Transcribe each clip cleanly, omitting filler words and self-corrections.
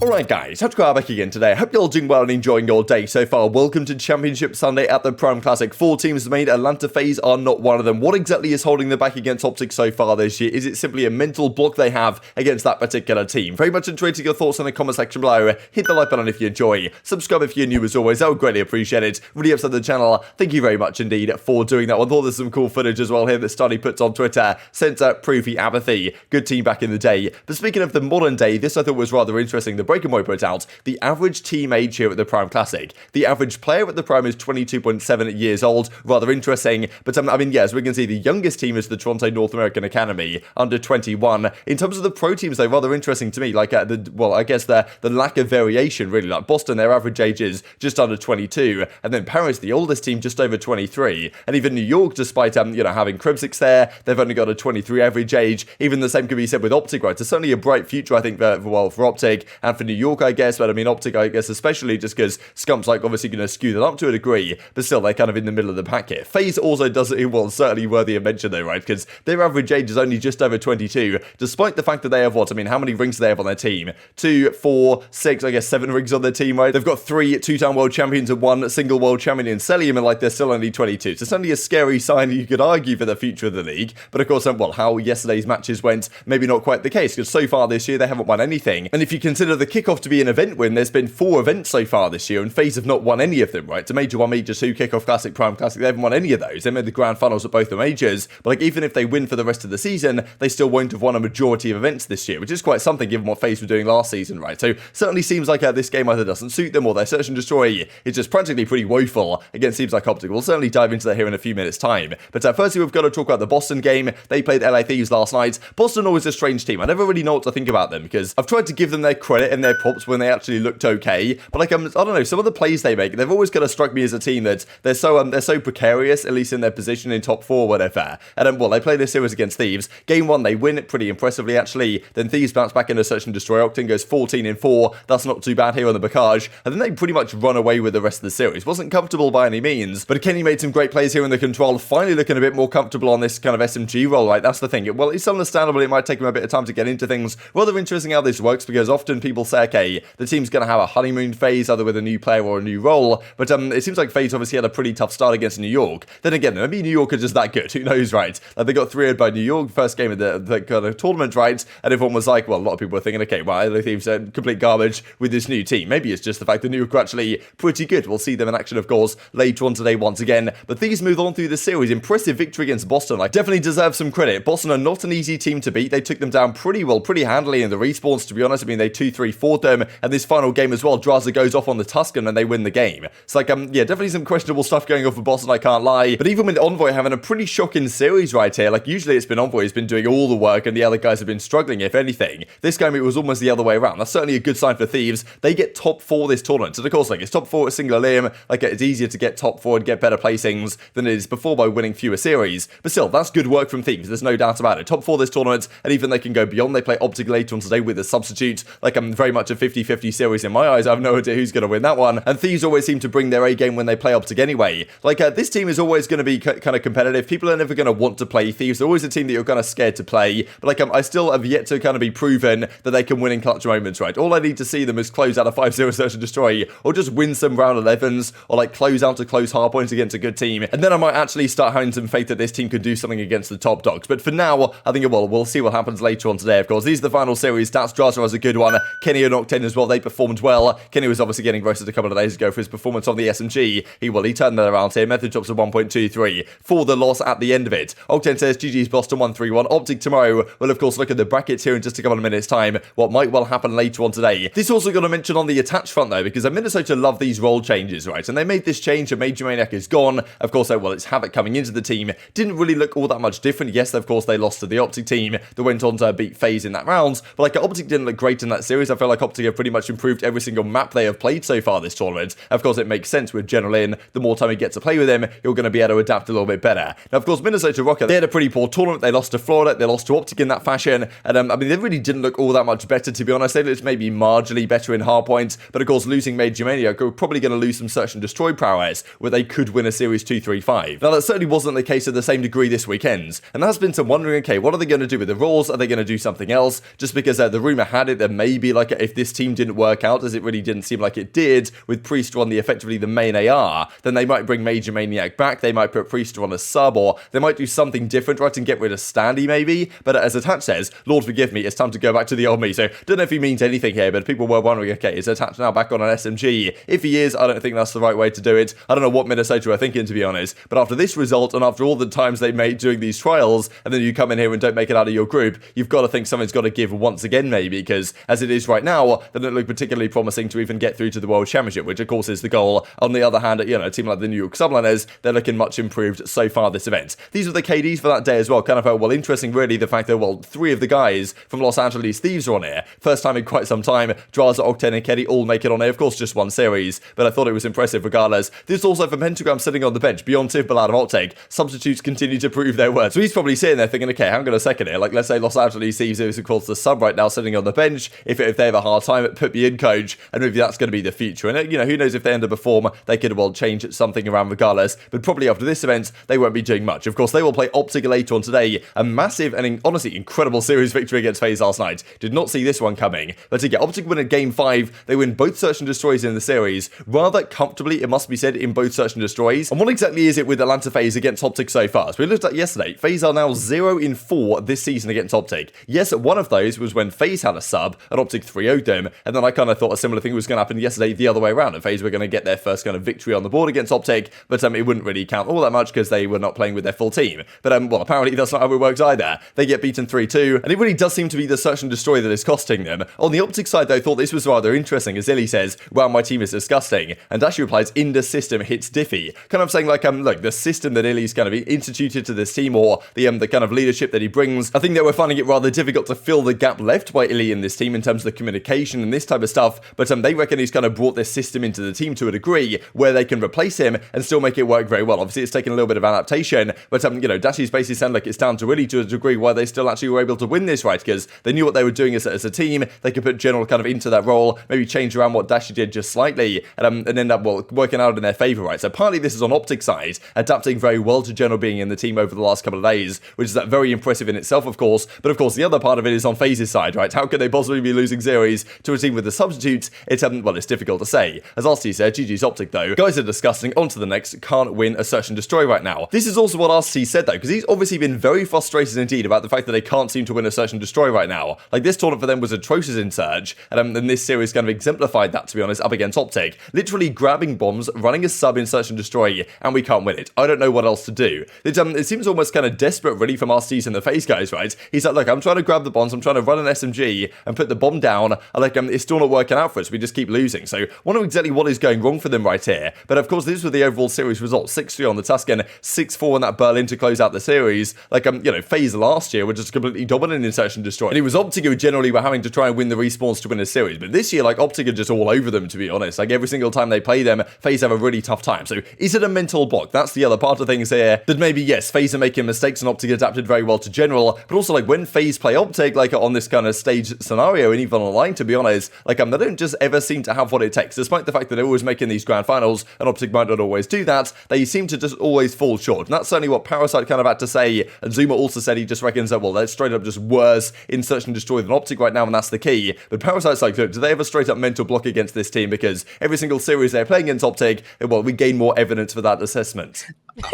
Alright guys, TacticalRab back again today. I hope you're all doing well and enjoying your day so far. Welcome to Championship Sunday at the Prime Classic. 4 teams made, Atlanta FaZe are not one of them. What exactly is holding them back against OpTic so far this year? Is it simply a mental block they have against that particular team? Very much enjoyed your thoughts in the comment section below. Hit the like button if you enjoy. Subscribe if you're new as always, I would greatly appreciate it. Really upset the channel. Thank you very much indeed for doing that. I thought there's some cool footage as well here that Standy puts on Twitter. Center Proofy aBeZy. Good team back in the day. But speaking of the modern day, this I thought was rather interesting. The Envoy put out the average team age here at the Prime Classic. The average player at the Prime is 22.7 years old. Rather interesting. But I mean, yes, we can see the youngest team is the Toronto North American Academy, under 21. In terms of the pro teams, they're rather interesting to me. Like, I guess the lack of variation, really. Like Boston, their average age is just under 22. And then Paris, the oldest team, just over 23. And even New York, despite, having Kribsix there, they've only got a 23 average age. Even the same could be said with OpTic, right? There's certainly a bright future, I think, for OpTic and for New York, I guess. But I mean, OpTic, I guess, especially just because Scump's like obviously going to skew that up to a degree, but still, they're kind of in the middle of the pack here. FaZe also does it, well, certainly worthy of mention though, right? Because their average age is only just over 22, despite the fact that they have what? I mean, how many rings do they have on their team? 2, 4, 6, I guess 7 rings on their team, right? They've got 3 two-time world champions and 1 single world champion in Cellium, and like they're still only 22. So it's only a scary sign you could argue for the future of the league. But of course, well, how yesterday's matches went, maybe not quite the case, because so far this year they haven't won anything. And if you consider the kickoff to be an event win, there's been 4 events so far this year, and FaZe have not won any of them, right? So Major 1, Major 2, Kickoff Classic, Prime Classic, they haven't won any of those. They made the grand finals at both the majors, but like even if they win for the rest of the season, they still won't have won a majority of events this year, which is quite something given what FaZe were doing last season, right? So certainly seems like this game either doesn't suit them or their search and destroy is just practically pretty woeful against teams like OpTic. We'll certainly dive into that here in a few minutes' time. But firstly, we've got to talk about the Boston game. They played LA Thieves last night. Boston always a strange team. I never really know what to think about them because I've tried to give them their credit and their props when they actually looked okay, but like I don't know, some of the plays they make, they've always kind of struck me as a team that they're so precarious, at least in their position in top 4 or whatever. And well, they play this series against Thieves. Game 1, they win it pretty impressively actually. Then Thieves bounce back into search and destroy. Octane goes 14-4. That's not too bad here on the Bacage. And then they pretty much run away with the rest of the series. Wasn't comfortable by any means, but Kenny made some great plays here in the control. Finally looking a bit more comfortable on this kind of SMG role, right? That's the thing. Well, it's understandable. It might take him a bit of time to get into things. Rather interesting how this works because often people say, okay, the team's going to have a honeymoon phase, either with a new player or a new role. But it seems like FaZe obviously had a pretty tough start against New York. Then again, maybe New York are just that good. Who knows, right? Like they got 3-0 by New York, first game of the kind of tournament, right? And everyone was like, well, a lot of people were thinking, okay, well, the Thieves are complete garbage with this new team. Maybe it's just the fact that New York are actually pretty good. We'll see them in action, of course, later on today once again. But Thieves move on through the series. Impressive victory against Boston. Like, definitely deserve some credit. Boston are not an easy team to beat. They took them down pretty well, pretty handily in the respawns, to be honest. I mean, they 2-3-4'd them. And this final game as well, Drazah goes off on the Tuscan and they win the game. It's like, yeah, definitely some questionable stuff going on for Boston, I can't lie. But even with Envoy having a pretty shocking series right here, like usually it's been Envoy who's been doing all the work and the other guys have been struggling, if anything. This game, it was almost the other way around. That's certainly a good sign for Thieves. They get top 4 this tournament. So of course, like it's top 4 at single limb. Like it's easier to get top 4 and get better placings than it is before by winning fewer series. But still, that's good work from Thieves. There's no doubt about it. Top 4 this tournament, and even they can go beyond. They play OpTic later on today with a substitute. Like I'm very much a 50-50 series in my eyes. I have no idea who's going to win that one. And Thieves always seem to bring their A game when they play OpTic anyway. Like this team is always going to be kind of competitive. People are never going to want to play Thieves. They're always a team that you're kind of scared to play. But like I still have yet to kind of be proven that they can win in clutch moments, right? All I need to see them is close out a 5-0 search and destroy, or just win some round 11s, or like close out a close hard points against a good team. And then I might actually start having some faith that this team could do something against the top dogs. But for now, I think we'll see what happens later on today, of course. These are the final series. Stats Drazah was a good one. Kenny and Octane as well, they performed well. Kenny was obviously getting roasted a couple of days ago for his performance on the SMG. He turned that around here. Method drops to 1.23 for the loss at the end of it. Octane says GG's Boston 1-3-1. OpTic tomorrow. We'll of course look at the brackets here in just a couple of minutes time. What might well happen later on today. This also got to mention on the attach front though, because Minnesota love these role changes, right? And they made this change and MajorManiak is gone. Of course, well, it's Havok coming into the team. Didn't really look all that much different. Yes, of course, they lost to the OpTic team that went on to beat FaZe in that round. But like OpTic didn't look great in that series. I feel like OpTic have pretty much improved every single map they have played so far this tournament. Of course, it makes sense with General In. The more time you get to play with him, you're going to be able to adapt a little bit better. Now, of course, Minnesota Rokkr, they had a pretty poor tournament. They lost to Florida. They lost to OpTic in that fashion. And I mean, they really didn't look all that much better, to be honest. They looked maybe marginally better in hardpoint. But of course, losing MajorManiak, we're probably going to lose some search and destroy prowess, where they could win a series 2-3-5. Now, that certainly wasn't the case to the same degree this weekend. And there's been some wondering, okay, what are they going to do with the roles? Are they going to do something else? Just because the rumor had it, there may be like like if this team didn't work out, as it really didn't seem like it did, with Priestahh on effectively the main AR, then they might bring MajorManiak back, they might put Priestahh on a sub, or they might do something different, right, and get rid of Standy maybe. But as Attach says, Lord forgive me, it's time to go back to the old me. So don't know if he means anything here, but people were wondering, okay, is Attach now back on an SMG? If he is, I don't think that's the right way to do it. I don't know what Minnesota are thinking, to be honest, but after this result and after all the times they made doing these trials, and then you come in here and don't make it out of your group, you've got to think something's got to give once again maybe, because as it is right now, they don't look particularly promising to even get through to the World Championship, which of course is the goal. On the other hand, you know, a team like the New York Subliners, they're looking much improved so far this event. These were the KDs for that day as well. Kind of felt, well, interesting really, the fact that, well, 3 of the guys from Los Angeles Thieves are on here. First time in quite some time. Drazah, Octane and Keddy all make it on here. Of course, just one series, but I thought it was impressive regardless. This also for Pentagram sitting on the bench. Beyond Tivbal out of OpTic, substitutes continue to prove their worth. So he's probably sitting there thinking, okay, hang on a second here. Like, let's say Los Angeles Thieves is, of course, the sub right now sitting on the bench. If they have a hard time, put me in, coach, and maybe that's going to be the future. And, you know, who knows if they underperform, they could, well, change something around regardless. But probably after this event, they won't be doing much. Of course, they will play OpTic later on today. A massive and honestly incredible series victory against FaZe last night. Did not see this one coming. But to get OpTic win at Game 5, they win both Search and Destroys in the series. Rather comfortably, it must be said, in both Search and Destroys. And what exactly is it with Atlanta FaZe against OpTic so far? So we looked at yesterday. FaZe are now 0-4 this season against OpTic. Yes, one of those was when FaZe had a sub and OpTic 3-0'd them. And then I kind of thought a similar thing was going to happen yesterday the other way around. And FaZe were going to get their first kind of victory on the board against OpTic. But it wouldn't really count all that much because they were not playing with their full team. But well, apparently that's not how it works either. They get beaten 3-2. And it really does seem to be the Search and Destroy that is costing them. On the OpTic side, though, I thought this was rather interesting. As iLLeY says, wow, my team is disgusting. And Dashy replies, in the system hits Diffy. Kind of saying like, look, the system that iLLeY's kind of instituted to this team, or the kind of leadership that he brings, I think they were finding it rather difficult to fill the gap left by iLLeY in this team in terms of the communication and this type of stuff. But they reckon he's kind of brought this system into the team to a degree where they can replace him and still make it work very well. Obviously, it's taken a little bit of adaptation, but you know, Dashy's basically sound like it's down to really to a degree why they still actually were able to win this, right? Because they knew what they were doing as a team. They could put General kind of into that role, maybe change around what Dashy did just slightly, and end up, well, working out in their favor, right? So partly this is on OpTic side, adapting very well to General being in the team over the last couple of days, which is very impressive in itself, of course. But of course, the other part of it is on FaZe's side, right? How could they possibly be losing series to a team with the substitutes? It's well, it's difficult to say. As Arcitys said, GG's OpTic though. Guys are disgusting. On to the next. Can't win a Search and Destroy right now. This is also what Arcitys said though, because he's obviously been very frustrated indeed about the fact that they can't seem to win a Search and Destroy right now. Like, this tournament for them was atrocious in Surge, and this series kind of exemplified that, to be honest, up against OpTic. Literally grabbing bombs, running a sub in Search and Destroy, and we can't win it. I don't know what else to do. It seems almost kind of desperate really from Arcitys and the FaZe guys, right? He's like, look, I'm trying to grab the bombs, I'm trying to run an SMG and put the bomb down, and like, it's still not working out for us. We just keep losing. So I wonder exactly what is going wrong for them right here. But of course, these were the overall series results. 6-3 on the Tuscan, 6-4 on that Berlin to close out the series. Like, you know, FaZe last year were just completely dominant in Search and Destroy. And it was OpTic who generally were having to try and win the respawns to win a series. But this year, like, OpTic are just all over them, to be honest. Like, every single time they play them, FaZe have a really tough time. So is it a mental block? That's the other part of things here. That maybe, yes, FaZe are making mistakes and OpTic adapted very well to General. But also, like, when FaZe play OpTic, like, on this kind of stage scenario, and even online, to be honest, like, they don't just ever seem to have what it takes. Despite the fact that they're always making these grand finals, and OpTic might not always do that, they seem to just always fall short. And that's certainly what Parasite kind of had to say. And Zuma also said he just reckons that, well, they're straight up just worse in Search and Destroy than OpTic right now, and that's the key. But Parasite's like, look, do they have a straight up mental block against this team? Because every single series they're playing against OpTic, well, we gain more evidence for that assessment.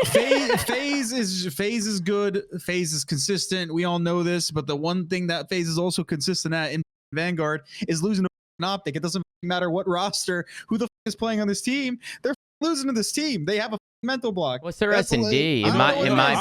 FaZe is good. FaZe is consistent. We all know this, but the one thing that FaZe is also consistent at in Vanguard is losing to OpTic. It doesn't matter what roster, who the is playing on this team. They're losing to this team. They have a mental block. What's their S&D? In my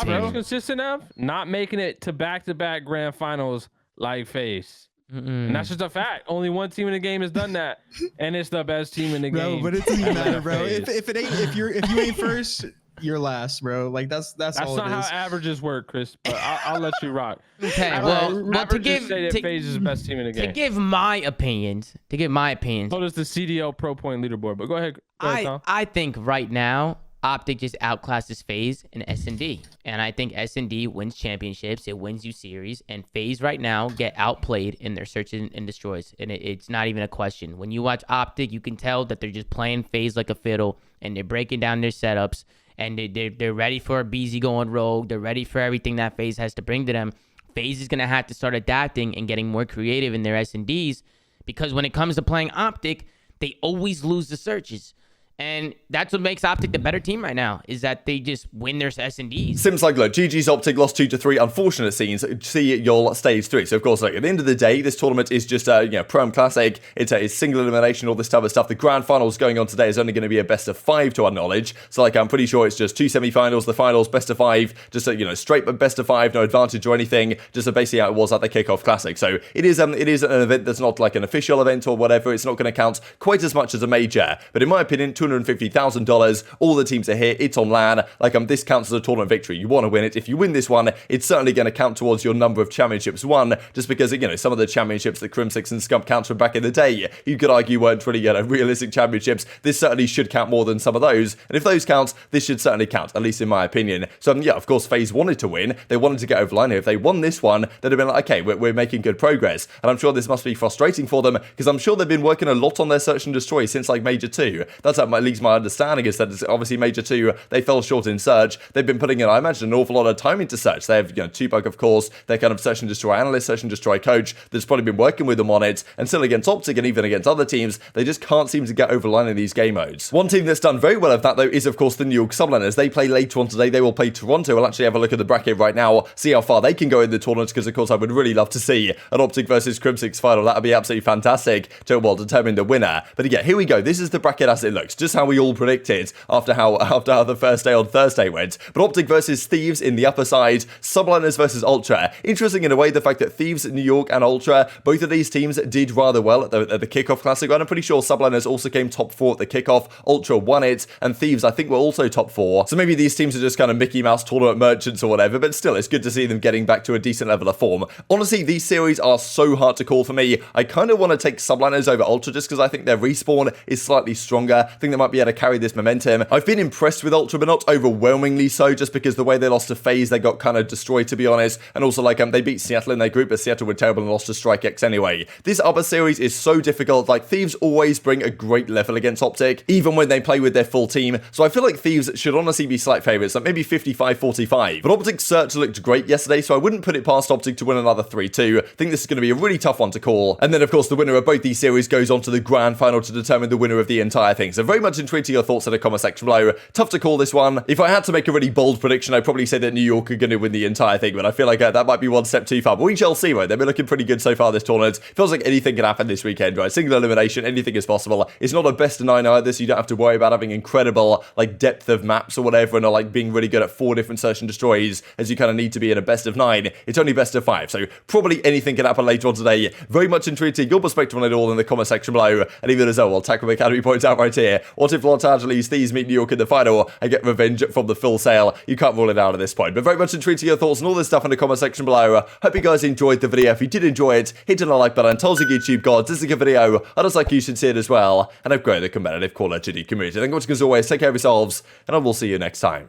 opinion, consistent enough, not making it to back-to-back grand finals like FaZe. And that's just a fact. Only one team in the game has done that, and it's the best team in the game. Bro, but it doesn't even matter, bro. If you ain't first, you're last, bro. Like that's all not how averages work, Chris. But I'll let you rock. Okay, well, to give FaZe is the best team in the game. To give my opinions, so does the CDL Pro Point leaderboard. But go ahead Tom. I think right now OpTic just outclasses FaZe and S&D. And I think S&D wins championships. It wins you series. And FaZe right now get outplayed in their search and destroys. And it's not even a question. When you watch OpTic, you can tell that they're just playing FaZe like a fiddle. And they're breaking down their setups. And they're ready for aBeZy going rogue. They're ready for everything that FaZe has to bring to them. FaZe is going to have to start adapting and getting more creative in their S&Ds. because when it comes to playing OpTic, they always lose the searches. And that's what makes OpTic the better team right now, is that they just win their S&Ds. Sim's like, look, GG's OpTic lost 2-3. Unfortunate scenes. See your stage 3. So, of course, like, at the end of the day, this tournament is just a Pro-Am Classic. It's single elimination, all this type of stuff. The grand finals going on today is only going to be a best of 5 to our knowledge. So, like, I'm pretty sure it's just 2 semi-finals, the finals, best of 5, just a, straight best of 5, no advantage or anything. Just basically how it was at the Kickoff Classic. So, it is an event that's not like an official event or whatever. It's not going to count quite as much as a major. But in my opinion, $250,000. All the teams are here. It's on LAN. Like, this counts as a tournament victory. You want to win it. If you win this one, it's certainly going to count towards your number of championships won, just because, some of the championships that Crimsix and Scump counts from back in the day, you could argue weren't really, realistic championships. This certainly should count more than some of those. And if those count, this should certainly count, at least in my opinion. So, of course, FaZe wanted to win. They wanted to get over line here. If they won this one, they'd have been like, okay, we're making good progress. And I'm sure this must be frustrating for them, because I'm sure they've been working a lot on their search and destroy since, like, Major 2. That's at least my understanding, is that it's obviously Major 2, they fell short in search. They've been putting in, I imagine, an awful lot of time into search. They have, Tupac, of course, their kind of search and destroy analyst, search and destroy coach that's probably been working with them on it. And still against OpTic and even against other teams, they just can't seem to get over line in these game modes. One team that's done very well of that, though, is, of course, the New York Subliners. They play later on today. They will play Toronto. We'll actually have a look at the bracket right now, see how far they can go in the tournament, because, of course, I would really love to see an OpTic versus Crimsix final. That would be absolutely fantastic to, determine the winner. But again, here we go. This is the bracket as it looks, just how we all predicted after how the first day on Thursday went. But OpTic versus Thieves in the upper side, Subliners versus Ultra. Interesting in a way, the fact that Thieves, New York, and Ultra, both of these teams did rather well at the Kickoff Classic. And I'm pretty sure Subliners also came top 4 at the Kickoff. Ultra won it, and Thieves, I think, were also top 4. So maybe these teams are just kind of Mickey Mouse tournament merchants or whatever, but still, it's good to see them getting back to a decent level of form. Honestly, these series are so hard to call for me. I kind of want to take Subliners over Ultra just because I think their respawn is slightly stronger. I think they might be able to carry this momentum. I've been impressed with Ultra, but not overwhelmingly so, just because the way they lost to FaZe, they got kind of destroyed, to be honest. And also, like, they beat Seattle in their group, but Seattle were terrible and lost to StrikeX anyway. This upper series is so difficult. Like, Thieves always bring a great level against OpTic, even when they play with their full team. So I feel like Thieves should honestly be slight favorites, like maybe 55-45. But OpTic's search looked great yesterday, so I wouldn't put it past OpTic to win another 3-2. I think this is going to be a really tough one to call. And then, of course, the winner of both these series goes on to the grand final to determine the winner of the entire thing. So very much intrigued to your thoughts in the comment section below. Tough to call this one. If I had to make a really bold prediction, I'd probably say that New York are going to win the entire thing, but I feel like that might be one step too far. But we shall see, right? They've been looking pretty good so far this tournament. Feels like anything can happen this weekend, right? Single elimination, anything is possible. It's not a best of 9 either, so you don't have to worry about having incredible, like, depth of maps or whatever, and like being really good at 4 different search and destroys as you kind of need to be in a best of 9. It's only best of 5, so probably anything can happen later on today. Very much intrigued to your perspective on it all in the comment section below. And even as well, Tackle Academy points out right here, what if Los Angeles Thieves meet New York in the final and get revenge from the full sale? You can't rule it out at this point. But very much intrigued to your thoughts and all this stuff in the comment section below. Hope you guys enjoyed the video. If you did enjoy it, hit on the like button, tell us your YouTube gods, this is a good video. I just like you should see it as well. And I've grown the competitive Call of Duty community. Thank you much as always, take care of yourselves, and I will see you next time.